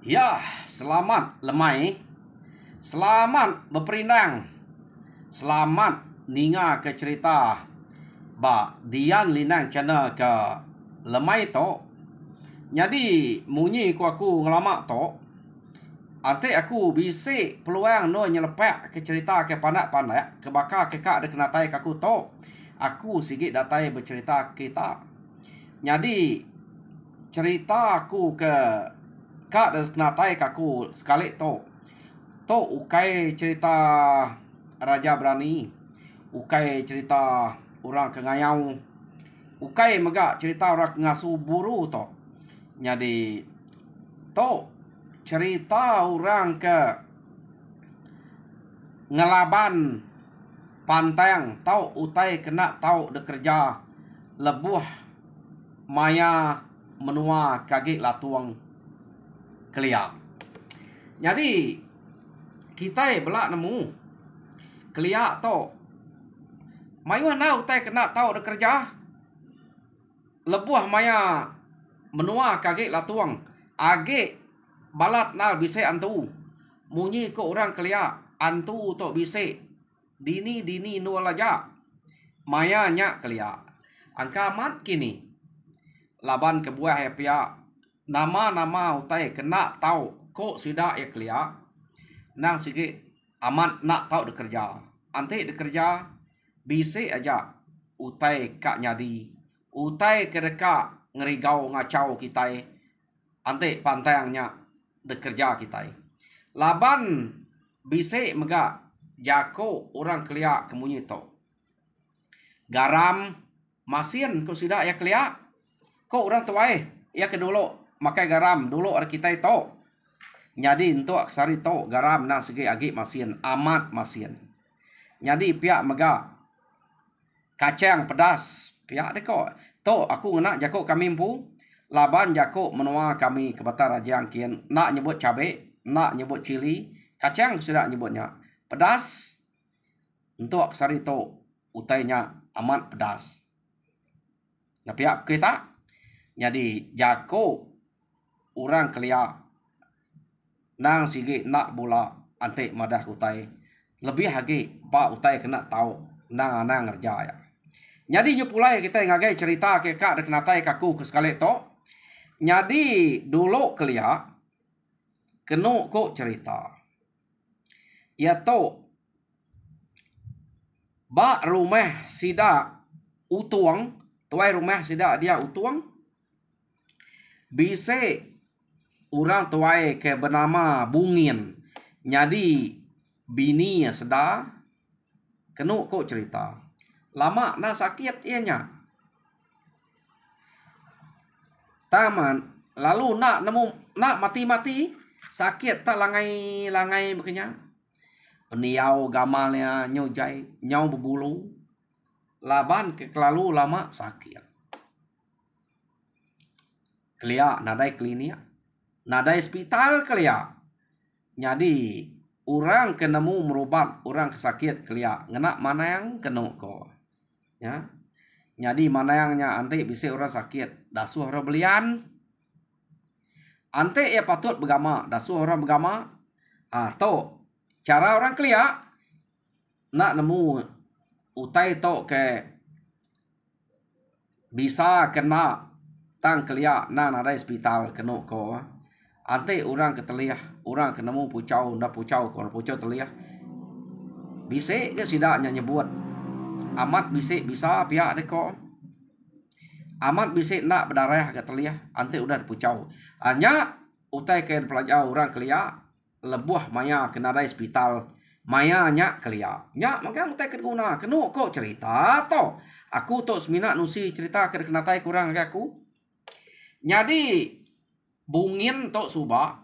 Ya, selamat lemai. Selamat berperindang. Selamat ninga ke cerita ba Dian Linang channel ke lemai to. Jadi munyi aku ngelamak to. Ante aku bisik peluang no nyelepek ke cerita ke panak-panak ke bakal ke kak dek natai aku to. Aku sikit datai bercerita kita. Jadi cerita aku ke kak dek natai aku sekali to. To ukai cerita Raja Berani, ukai cerita orang kengayau, ukai megak cerita orang ngasuh buru to. Jadi to cerita orang ke ngelaban pantang tau utai kena tau de kerja lebuh maya menua kagik latuang keliak. Jadi kita belak nemu keliak to mayu na utai kena tau de kerja lebuh maya menua kagik latuang age balat na bise antu munyi ko orang keliak antu to bise dini nu laja maya nya keliak angka mat kini laban kebuah ya pia nama utai kena tau ko sida ya keliak nang sige amat nak tau de kerja ante de kerja bise aja utai kak nyadi utai kedeka ngerigau ngacau kita ante pantangnya de kerja kita laban bise mega jako orang keliak kemunyi to garam masin ko sida ya keliak ko orang tuai ya kedulu makai garam dulu ar kita to. Jadi untuk sari to garam na segi agi masin amat masin. Jadi pihak mega kacang pedas pihak deko to aku ngena jako kami pu laban jako menua kami ke Batar Raja kian nak nyebut cabe nak nyebut cili kacang sudah nyebutnya pedas untuk sari to utainya amat pedas. Nah pihak kita jadi jako orang keliak nang sige nak bola ante madah utai lebih lagi ba utai kena tahu nang ngerja ya. Jadi nyepulai kita ngagai cerita ke kak dek natai kaku ke sekali to. Jadi dulu kelia kenu ko cerita. Ya to ba rumah sida utuang tuai rumah sida dia utuang bise orang tuai ke bernama Bungin. Jadi bini ya seda kenu ko cerita. Lama na sakit ianya. Taman lalu nak nemu nak mati-mati sakit tak langai makanya. Peniau gamalnya nyojai nyau berbulu. Laban ke lalu lama sakit. Kelia nadai klinik nadai hospital kelia. Jadi orang kenemu merubat orang kesakit kelia ngena mana yang kenu ko ya. Jadi mana yangnya ante bisa orang sakit dasuh orang belian ante ya patut bergama dasuh orang bergama atau cara orang kelia nak nemu utai to ke bisa kena tang kelia na nadai hospital kenu ko ante orang keteliah orang kenemu pucau ndak pucau kalau pucau teliah bise ke sidaknya nyebut amat bise bisa pihak deko amat bise nak berdarah ke teliah ante udah pucau hanya utai ke pelajar orang kelia lebuh maya kena ada hospital maya nya kelia nya maka utai ke guna kenu kok cerita to aku to semina nusi cerita ke kenatai kurang ke aku jadi Bungin to suba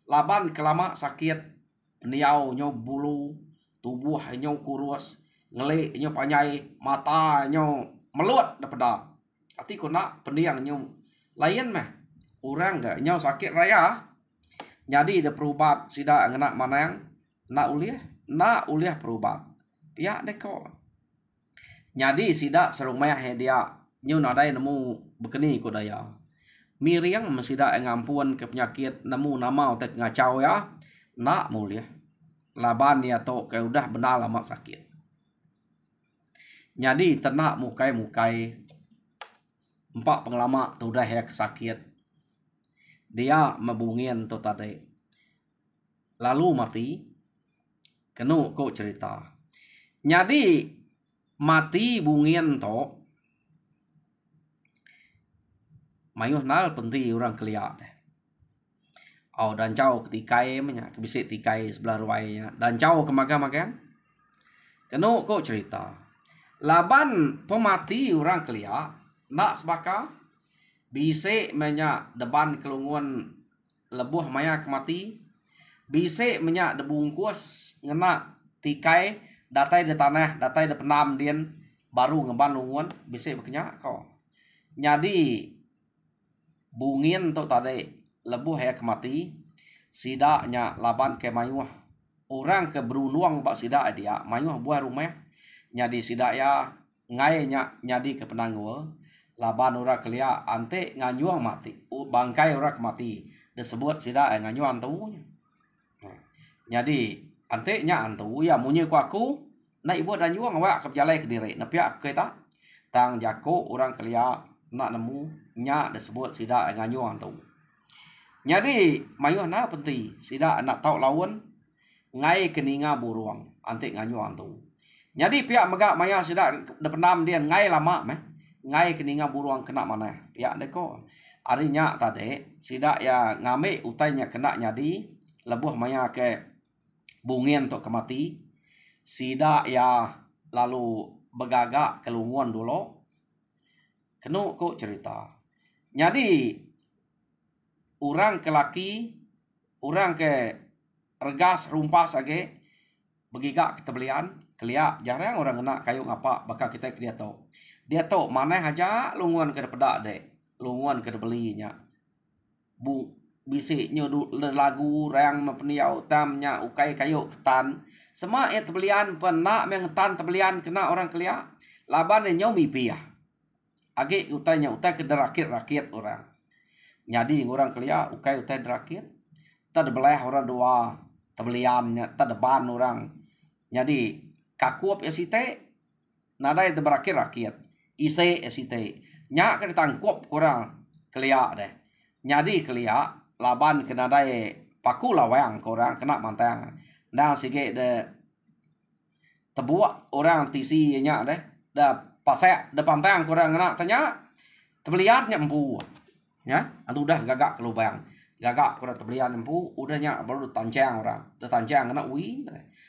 laban kelama sakit peniau nyo bulu tubuh nyo kurus ngele nyo panyai mata nyo melut dapeda ati kona pendiang nyo lain meh orang gak nyo sakit raya jadi de perubat sida ngena manang nak uliah perubat pihak deko jadi sida serumah dia nyo nadai nemu bekeni ko daya Miriang masida ngampun ke penyakit nemu nama otek ngacau ya. Nak mulia. Laban ya to ke udah benar lama sakit. Jadi tenak mukai empat pengelama tu dah ya kesakit. Dia mebungin tu tadi. Lalu mati. Kenu kok cerita. Jadi mati bungin to. Mayuh nal penti orang keliak deh. Oh dan jauh ketikai banyak kebisik tikai sebelah ruainya. Dan jauh kemakan-makan. Kenu kok cerita. Laban pemati orang keliak. Nak sebaka bisik menyak deban kelunguan lebuh maya kemati. Bisik menyak debungkus ngena tikai datai di tanah, datai di penam dian baru ngeban lunguan bisik berkenyak kau. Jadi bungin tu tadi lebuh ya kemati sidaknya laban ke mayuh. Orang ke berunuang bak sidak dia mayuh buah rumah. Jadi sidak ya ngainya nyadi ke penangguh. Laban orang kelia ante nganyuang mati. Bangkai orang mati. Disebut sida nganyuang tuunya. Jadi ante nya antu ya munye ku aku na ibu dan nyuang awak ke jalai ke diri. Na pihak kita tang jako orang kelia nak nemu nya disebut sida nganyuang tu. Jadi mayuh na penti sida nak tau lawan ngai keninga buruang ante nganyuang tu. Jadi pihak megak maya sida depenam dia ngai lama meh. Ngai keninga buruang kena mana ya deko arinya tadi sidak ya ngame utainya kena nyadi lebuh maya ke bungin untuk kemati sidak ya lalu begagak kelunguan dulu kenu kok cerita jadi orang ke laki orang ke regas rumpas age begigak ketebelian keliak jarang orang kena kayu ngapa bakal kita dia tahu. Dia tahu mana aja lunguan ke pedak dek. Lunguan ke belinya. Bu bisiknya lagu rang mepeniau tamnya ukai kayu ketan. Semua ya tebelian penak mengetan tebelian kena orang kelia. Laban nyo mipia. Agi utainya utai ke rakit orang. Jadi orang kelia ukai utai derakit. Tad belah orang dua tebeliannya tad depan orang. Jadi kakuap ya site nada itu berakit ise esite nya ke tangkup kurang kelia deh nyadi kelia laban kena dai paku lawang kurang kena mantang dan sige de tebuak orang tisi nya deh da pasek de pantang kurang kena tanya tebeliatnya empu ya atu udah gagak ke lubang gagak kurang tebelian empu udahnya baru tancang orang de tancang kena ui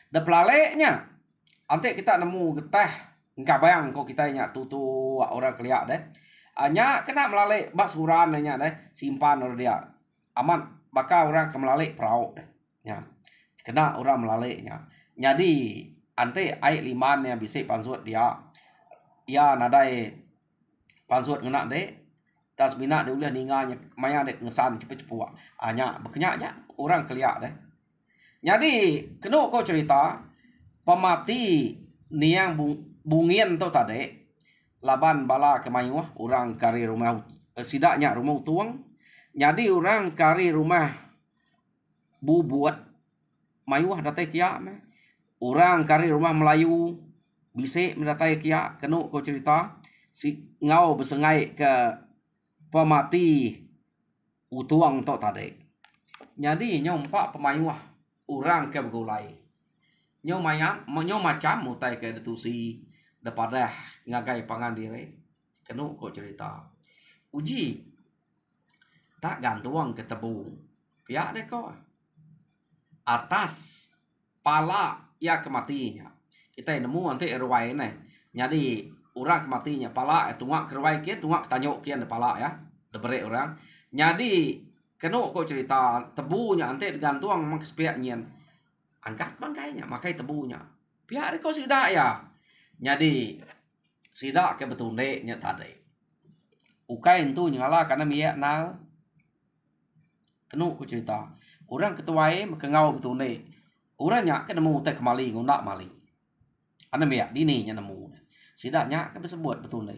de pelaleknya ante kita nemu getah engkau bayang kok kita nya tutu orang keliak deh. Nya kena melalui bak suran nya deh simpan orang dia. Aman bakal orang ke melalui perahu deh. Ya. Kena orang melalui nya. Jadi ante ai liman yang bisa pansut dia. Ya nadai pansut ngena deh. Tas bina dia ulah ninganya maya dek ngesan cepet-cepet. Nya bekenya nya orang keliak deh. Jadi kena kau cerita pemati niang bungin tu tadi laban bala ke mayuh orang kari rumah sidaknya rumah tuang jadi orang kari rumah bubuat mayuh datai kia orang kari rumah Melayu bisik mendatai kia kenu kau cerita si ngau bersengai ke pemati utuang tu tadi jadi nyompak pemayuh orang ke begulai nyo macam mutai ke detusi daripada ngagai pangan diri kenu kok cerita uji tak gantung ke tebu pihak deh kau atas pala ya kematinya kita nemu nanti ruai nih jadi orang kematinya pala tungak keruai kian tungak tanyok kian de pala ya de bere orang jadi kenu kok cerita tebunya nanti gantung mak sepiak nyen angkat bangkainya makai tebunya pihak deh kau sidak ya jadi sidak ke betul nya tadi ukai itu nyala karena miak nal kenu ku cerita orang ketuai mekengau betul orangnya ke nemu teh kemali ngundak mali ana miak dini nya nemu sidaknya ke disebut betul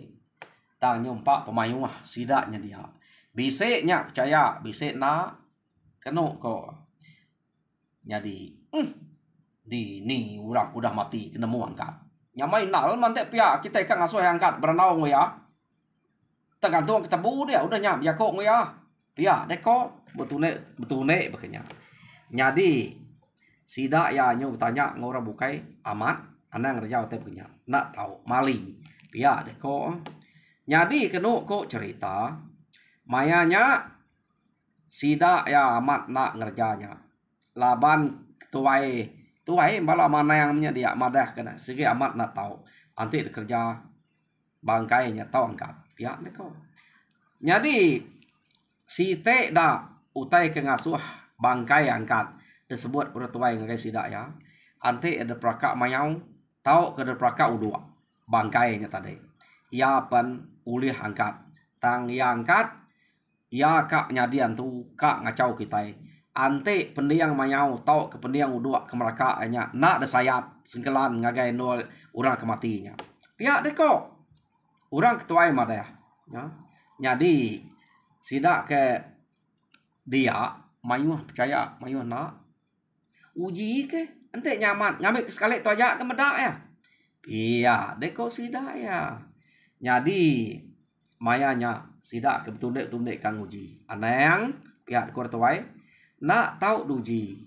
tang nyompak pemayuh sidaknya dia Bisiknya percaya, bisik nak kena kok. Jadi, di ni orang udah mati kena mau angkat. Nyamai nal mantek pihak kita kan ngasuh angkat berenau ya. Tergantung kita bu dia udah nyam ya kok ya. Pihak dek kok betul ne bekenya. Jadi sida ya nyu bertanya ngora bukai amat anang rejau teh bekenya. Nak tahu mali. Pihak dek kok. Jadi kena kok cerita mayanya sida ya amat nak ngerjanya. Laban tuai malah mana yang dia madah kena segi amat nak tahu nanti kerja bangkainya tahu angkat pihak neko. Jadi si te dah utai ke ngasuh bangkai angkat disebut udah tuai ngai sida ya. Nanti ada prakak mayau tahu ke ada prakak udua bangkainya tadi. Ya pan ulih angkat tang yang angkat ya kak nyadian tu kak ngacau kita. Ante pendiang mayau tau ke pendiang udua ke mereka hanya nak desayat sengkelan ngagai nol orang kematinya. Pihak deko orang ketuai madah ya. Jadi sidak ke dia mayuh percaya mayuh nak uji ke ante nyaman ngambil sekali tu aja ke medak ya. Iya deko sidak ya. Jadi mayanya sidak ke tundek kang uji. Anang pihak deko tuai nak tahu duji.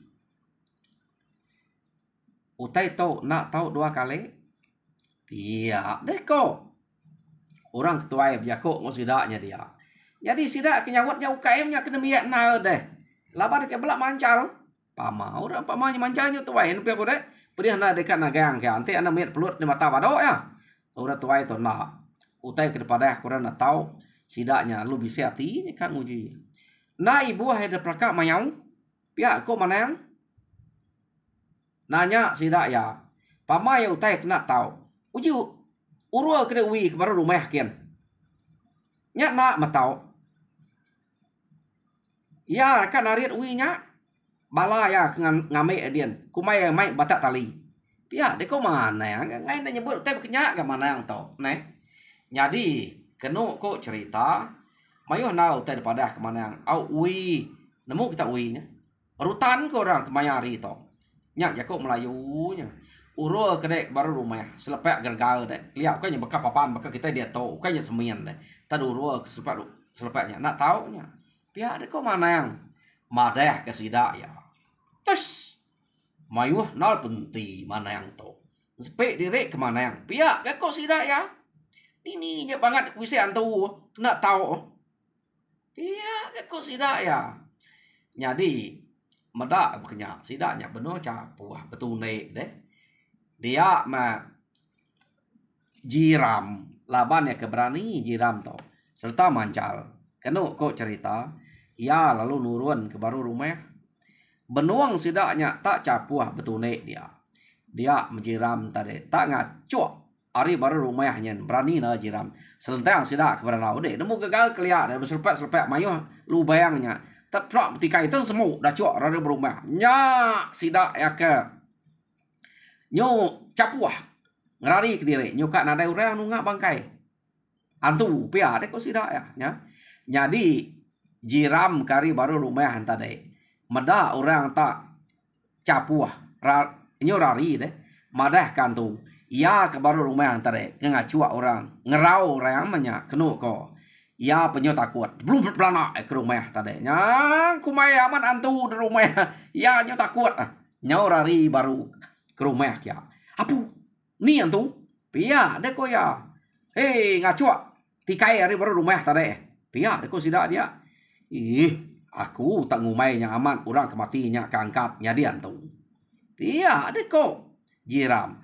Utai tahu nak tahu 2 kali. Iya, deko. Orang ketua biako ngo sidaknya dia. Jadi sidak kenyawatnya UKM-nya kena miat nal deh. Laban ke belak mancal. Pama orang pamanya mancalnya tuai nu piako deh. Pedih na dekat nagang ke ante ana miat pelut di mata bado ya. Ora tuai to nak. Utai ke depada kurang nak tahu sidaknya lu bisa hati ni kan uji. Na ibu ada prakak mayau pihak kok mana yang nanya sidak ya pama ya utai kena tahu uji urua kena ui ke baru rumah kian nya nak matau ya kan ariat ui nya bala ya ngame edian kumai mai batak tali pihak de kok mana yang ngai na nyebut utai bekenya ke mana yang tahu ne jadi kena kok cerita mayuh na utai daripada ke mana yang au ui nemu kita ui nya rutan ke orang kemayari to nyak jakok melayunya uro kedek baru rumah selepek gergal dek lihat kan nya bekas papan bekas kita dia tahu kan nya semien dek tadu uro ke selepeknya nak tahu nya pihak dek kok mana yang madah ke sida ya tus mayuh nal penti mana yang to sepek direk ke mana yang pihak dek kok sida ya ini nya banget wisi antu nak tahu pihak dek kok sida ya jadi medak bekenya sidaknya benar capuah betul nek deh dia mah jiram labannya keberani jiram to serta mancal kena kok cerita ya lalu nurun ke baru rumah benuang sidaknya tak capuah betul nek dia menjiram tadi tak ngacuk hari baru rumahnya berani na jiram selentang sidak keberana udah nemu gagal kelihatan berselepek mayuh lu bayangnya tak ketika itu semua dah cuak rada berumah nya sidak ya ke nyo capuah ngerari ke diri nyo kak nada orang nunggak bangkai antu pia dek kok sidak ya jadi jiram kari baru rumah tadi meda orang tak capuah nyo rari deh madah kantu ya ke baru rumah tadi ngacuak orang ngerau orang manya kenu ko ya penyo takut belum pelana ke rumah tadi nya kumai aman antu di rumah ya nyo takut nyo rari baru ke rumah kya apu ni antu pia deko ya hei ngacuak tikai hari baru rumah tadi pia deko sidak dia aku tak ngumai nya aman orang kematinya keangkat nya dia antu pia deko jiram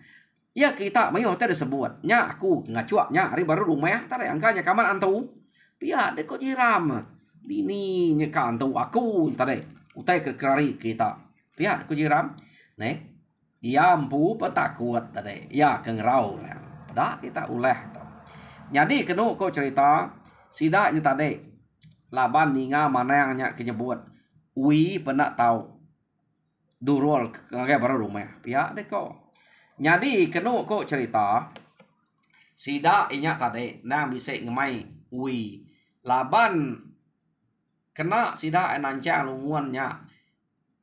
ya kita mayo tadi disebut nya aku ngacuak nya hari baru rumah tadi angkanya kaman antu pihak dek kok jiram ini nyekan tahu aku tadi utai kerari kita pihak dek kok jiram ne ia ampu petakut tadi ya kengrau pada kita ulah to jadi kenu kok cerita sidaknya tadi laban ninga mana yang nya kenyebut ui pernah tahu durul ngagai baru rumah pihak dek kok jadi kenu kok cerita sidak inya tadi nang bisa ngemai ui laban kena sida enancang lunguannya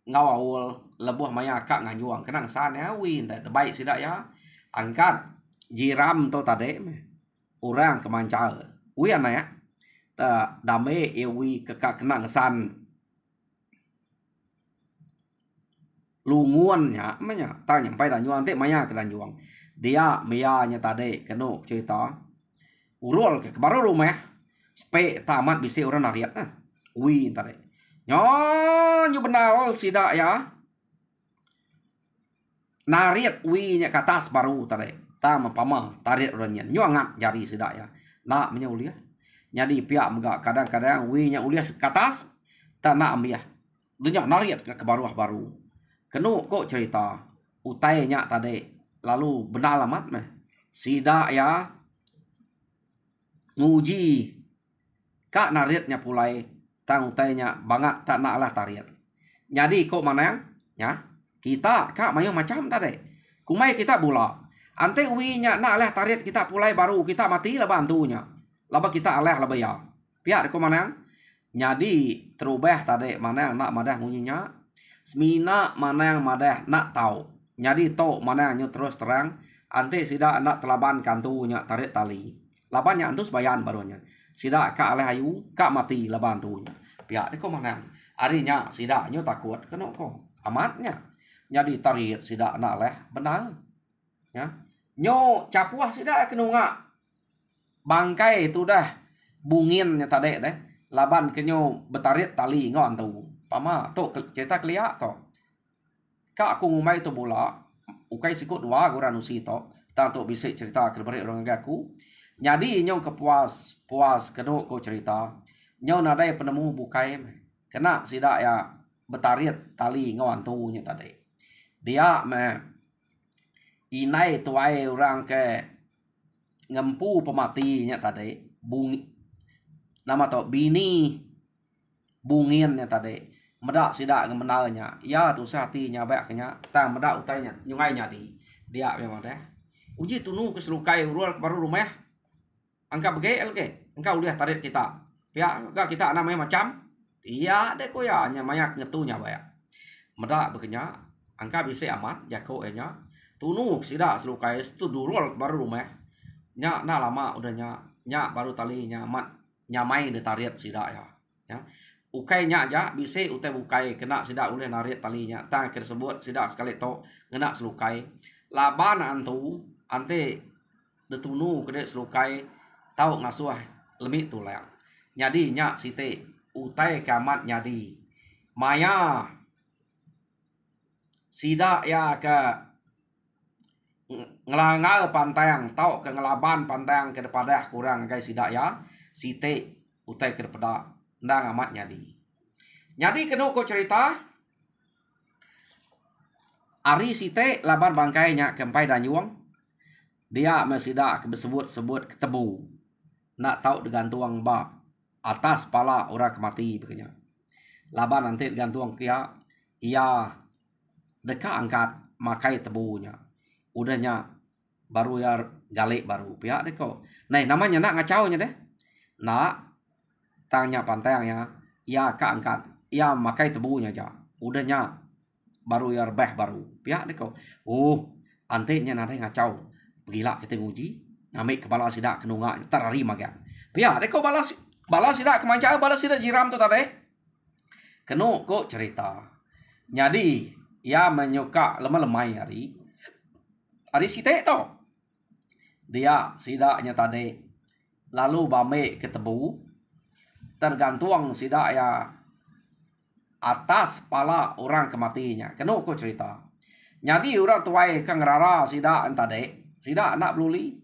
ngawul lebuh maya kak nganyuang kenang sana win tak baik sida ya angkat jiram to tade orang kemancal wi ana ya ta dame ewi kekak kenang san lunguannya manya ta nyampai dan nyuang te maya ke dan nyuang dia mianya tade keno cerita urul ke baru rumah spe tamat bisi orang nariat nah wi tade nyo benal sida ya nariat wi nya ke atas baru tade ta mapama tarit orang nyen nyuangat jari sida ya nak menya uliah jadi pihak megak kadang-kadang wi nya uliah ke atas ta nak ambiah dunya nariat ke baru kenu kok cerita utainya tadi lalu benar alamat meh sida ya nguji kak naritnya pulai tang utainya banget tak nak lah tariat jadi kok mana ya kita kak mayo macam tadi kumai kita bula ante uwinya nak lah tariat kita pulai baru kita mati lah bantunya laba kita aleh lah ya pihak kok mana jadi terubah tadi mana yang nak madah munyinya semina mana yang madah nak tahu jadi to mana yang terus terang ante sida nak telaban kantunya tarik tali labannya antus bayan barunya sida ka aleh ayu ka mati laban tunya pihak ni kok mana arinya sida nyo takut keno ko amatnya jadi tarik sida nak leh benar ya nyo capuah sida kenunga bangkai itu dah bunginnya tadi deh laban kenyo betarit tali ngon tu pama to cerita kelia to kak aku ngumai to bola ukai sikut dua goran usi to tanto bisa cerita kerbari orang aku jadi nyong kepuas puas kedok ko cerita nyong nadai penemu bukai kena sida ya betarit tali ngon tu nya tadi dia me inai tuai orang ke ngempu pematinya tadi bung nama to bini bunginnya tadi medak sida ngemenalnya ya tu sehatinya baiknya tang medak utainya nyungainya di dia memang deh uji tunu keselukai urul baru rumah angka begel ke engkau lihat tarik kita ya enggak kita namanya macam iya deh ko ya nyamanya ngetunya baik medak begenya angka bisa aman jako nya tunu sida selukai itu durul baru rumah nya na lama udahnya nya baru talinya mat nyamai de tarik sida ya ukainya aja bisa utai bukai kena sida oleh narik talinya tang tersebut sida sekali to ngena selukai laban antu ante detunu kede selukai tau ngasuh lemit tulak jadi nya site utai kamat nyadi maya sida ya ke ngelangal pantang tau ke ngelaban pantang ke depadah kurang guys sida ya site utai ke depada ndang amat nyadi kenu ko cerita ari site laban bangkainya kempai danyuang dia mesida sebut ketebu nak tahu digantuang ba atas pala orang kemati begini laban nanti digantuang kia ia deka angkat makai tebunya udahnya baru ya galik baru pihak deko nah namanya nak ngacaunya deh nak tanya pantangnya ya ka angkat ya makai tebunya aja udahnya baru ya rebeh baru pihak deko antenya nade ngacau gila kita nguji ngamik kepala sida kenunga terari maga pihak deko balas sida kemanca balas sida jiram tu tadi kenu kok cerita jadi ya menyuka lemah-lemai hari site to dia sidaknya tadi lalu bame ketebu tergantung sida ya atas pala orang kematinya kenu ko cerita jadi orang tuai kang rara sida tadi sida anak beluli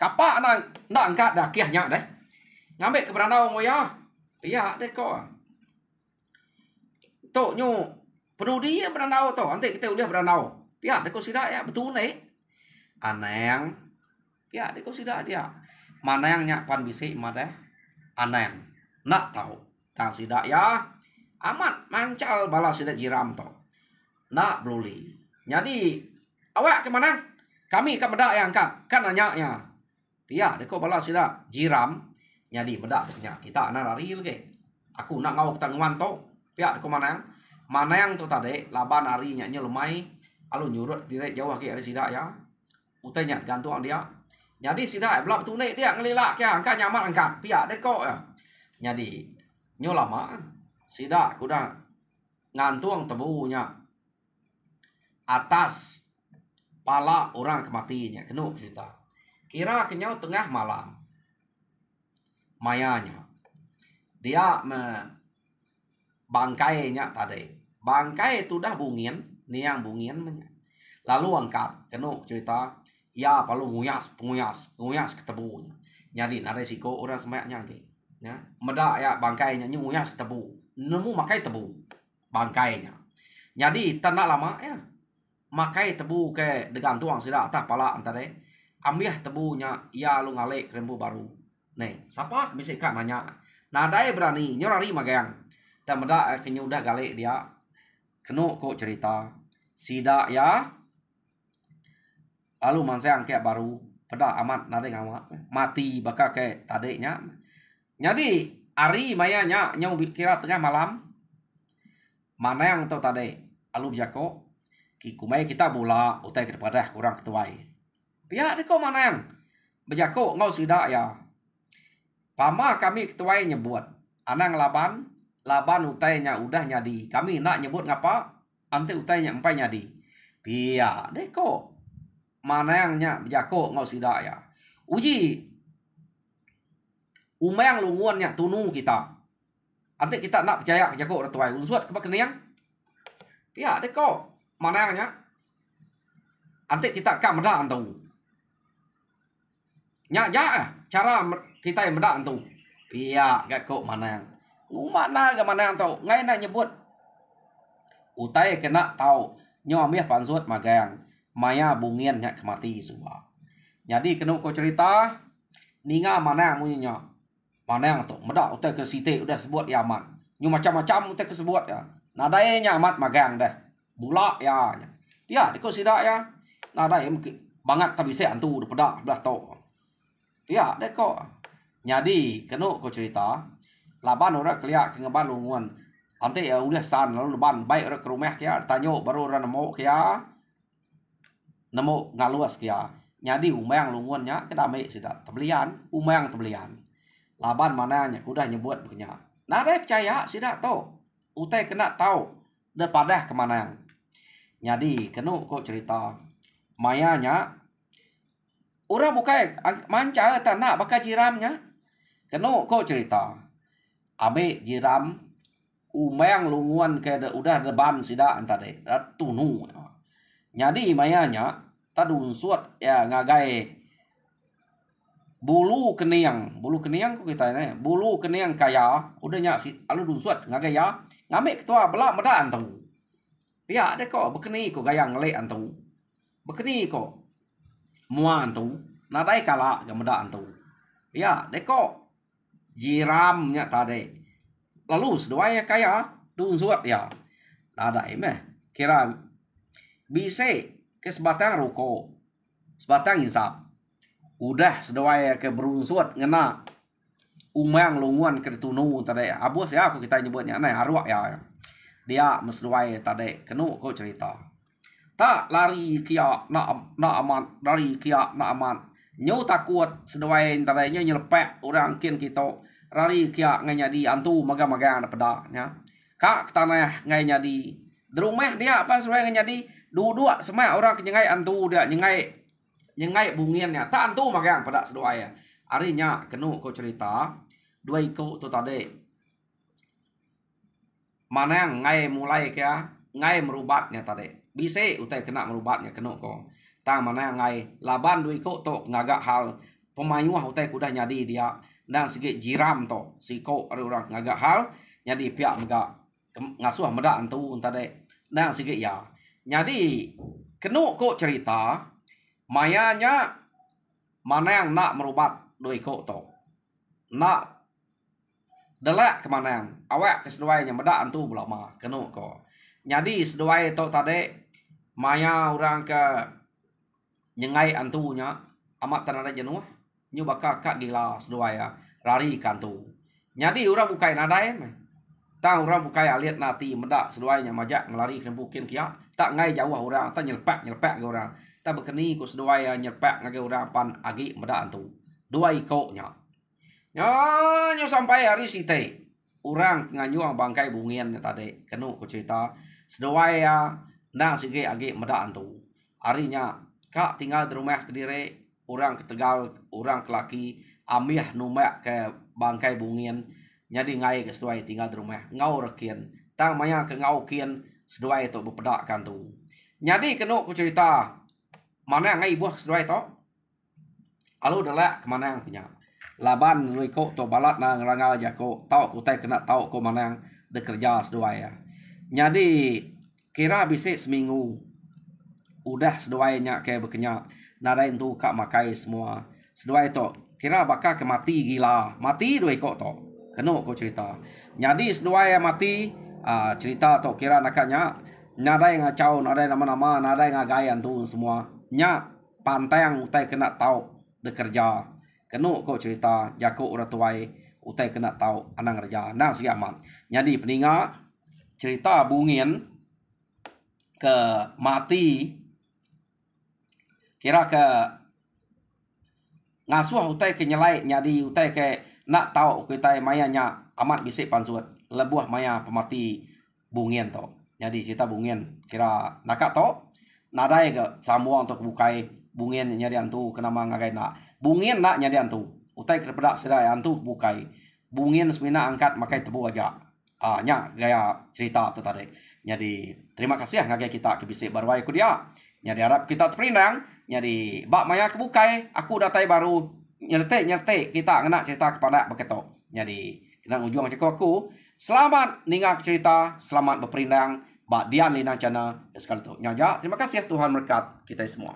kapak nak angkat dah kiahnya deh ngambil ke beranau moya iya deh kok to nyu penuh dia beranau to nanti kita udah beranau pihak deh kok sida ya betul nih aneng pihak deh kok sida dia mana yang nyapan bisi mah aneng nak tahu tang sida ya amat mancal balas sida jiram to nak beluli jadi awak kemana kami kan medak yang kan nanya ya dia deko balas sida jiram jadi medak nya kita anak lari lagi Aku nak ngau ketangguan to. Pihak ko manang tu tadi laban hari nya lemai alu nyurut direct jauh ke ada sidak ya. Utai nyat gantung dia. Jadi sidak belak tunai dia ngelilak ke angkat nyaman angkat pihak deko ya. Jadi nyo lama sidak kuda ngantung tebunya atas pala orang kematinya kenu cerita. Kira kenyau tengah malam. Mayanya dia bangkainya tadi. Bangkai itu dah bungin, niang bungin. Lalu angkat, kena cerita, ya perlu nguyas ke tebunya. Jadi ada risiko orang semayaknya lagi. Ya, medak ya bangkainya nguyas ke tebu. Nemu makai tebu bangkainya. Jadi tak lama ya. Makai tebu ke dengan tuang sida atas pala antara ambil tebunya ya lu ngalek rembu baru. Nih, siapa bisa kan nanya. Nadai berani nyorari magang. Dan medak kenya udah galek dia. Kena kok cerita. Sida ya. Lalu mansang kayak baru. Pedak amat nadai ngamak. Mati bakal kayak tadiknya. Jadi hari mayanya nyau kira tengah malam. Mana yang tahu tadi. Lalu bijako. Kumai kita bola. Utai kepada kurang ketuai. Pihak dia kok mana yang. Bijako ngau sida ya. Pama kami ketuai nyebut. Anang laban utainya udah nyadi. Kami nak nyebut ngapa? Ante utainya empai nyadi. Pia deko. Mana yangnya bijako ngau sida ya. Uji. Umang lunguannya tunu kita. Ante kita nak percaya jako retuai. Unsuat kepa keniang. Pia deko. Mana yangnya. Ante kita kak meda antau. Nyak cara kita yang meda antau. Pia gako mana yang. Mana ke mana yang tahu. Ngay nak nyebut. Utai kena tahu. Nyomih pansut magang. Maya bungin nyak kemati semua. Jadi kena kau cerita. Ninga mana yang punya. Mana yang tahu. Medak utai ke siti udah sebut ya amat. Nyu macam-macam utai ke sebut ya. Nadai nyamat magang dah. Bulak ya. Ya diko sidak ya. Nadai banget tapi saya antu udah pedak belah tahu. Ya deko. Jadi kena kau cerita. Laban orang keliak ke ngeban lunguan. Ante ya udah san lalu leban baik orang ke rumah kia tanyo baru orang nemu kia. Nemu ngaluas kia. Jadi umang lunguannya kedamai sidak tebelian, umang tebelian. Laban mananya udah nyebut punya. Nada percaya sidak to. Utai kena tahu daripada kemana. Jadi kena kok cerita. Mayanya orang bukai manca tanah bakal jiramnya. Kena kok cerita. Abe jiram umang lunguan ke udah deban sida antade tunu. Jadi mayanya tadun suat ya ngagai bulu keniang kok kita ini bulu keniang kaya udah nyak si alu dun suat ngagai ya ngame ketua belak meda antau. Ya de kok bekeni kok gayang lek antau. Bekeni kok mua antau. Nadai kala ga meda antau. Ya de kok jiramnya tadi. Lalu seduanya kaya dun suat ya. Ada meh kira bisa ke sebatang ruko. Sebatang hisap. Udah seduanya ke berunsuat ngena umang lunguan ke tunu tadi. Abus ya aku kita nyebutnya nah arwah ya. Dia mesduaya tadi kenu kau cerita. Tak lari kia nak aman dari kia nak aman. Nyu takut seduaya tadinya nyelepek orang kin kita. Rari kia ngay nyadi antu maga-maga ada pedak ya. Kak tanah ngay nyadi. Derumah dia apa sesuai ngay nyadi. Dua semua orang nyengai antu dia nyengai bungiannya. Tak antu maga pedak sedoa ya. Arinya kenu kau cerita. Dua ikut tu tadi. Mana yang ngay mulai kia. Ngay merubatnya tadi. Bisa utai kena merubatnya kenu kau. Tang mana yang ngay laban dua ikut tu ngagak hal. Pemayuah utai kudah nyadi dia. Dan segi jiram to siko orang ngagak hal jadi pihak megak ngasuh meda antu tadi dan segi ya jadi kenu kok cerita mayanya mana yang nak merubat doi kok to nak delak kemana yang awak keseduainya meda antu belama kenu kok jadi seduai to tadi maya orang ke nyengai antunya amat tanada jenuh nyu bakal kak gila seduaya rari kantu. Jadi orang bukai nadai Tang orang bukai aliat nati medak seduai nya majak ngelari kena bukin kia. Tak ngai jauh orang ta nyelpak ke orang. Ta berkeni ku seduai nyelpak ngage orang pan agi medak antu. Dua iko nya. Nyo sampai hari site. Orang nganyuang bangkai bungien tadi. Kenu ku cerita seduai na sige agi medak antu. Harinya kak tinggal di rumah Kediri, orang ke Tegal, orang ke Laki, amiah numak ke bangkai bungien. Jadi ngai ke seduai tinggal di rumah ngau rekian tang maya ke ngau kian seduai tu berpedak kan tu. Jadi kena ku cerita mana ngai buah seduai tu alu delak ke mana punya laban lui ko tu balat na ngerangal jako tau ku tai kena tau ko mana de kerja seduai ya. Jadi kira bisa seminggu udah seduai nya ke bekenya nadain tu kak makai semua seduai tu kira bakal ke mati gila mati dua ko tu. Kena ko cerita. Jadi seduai mati cerita tu kira nakanya nadai ngacau nadai nama-nama nadai ngagayan tu semua nya pantai yang utai kena tahu de kerja. Kena ko cerita jako ura tuai utai kena tahu anang kerja nang segi aman. Jadi peninga cerita bungin ke mati kira ke ngasuh utai ke nyelai jadi utai ke nak tahu kita mayanya amat bisik pansuat lebuah maya pemati bungien to. Jadi cerita bungien kira nakak to nadai ke sambuang untuk bukai bungien nyari antu kenama ngagai nak bungien nak nyari antu utai kepedak sedai antu bukai bungien semina angkat makai tebu aja nya gaya cerita tu tadi. Jadi terima kasih ngagai kita ke bisik barwai ku dia. Jadi harap kita terperinang jadi bak maya kebukai aku datai baru nyertek kita kena cerita kepada begitu. Jadi kena ujung cakap aku selamat ninga cerita selamat berperindang bak dian lina cana sekali tu nyaja. Terima kasih Tuhan berkat kita semua.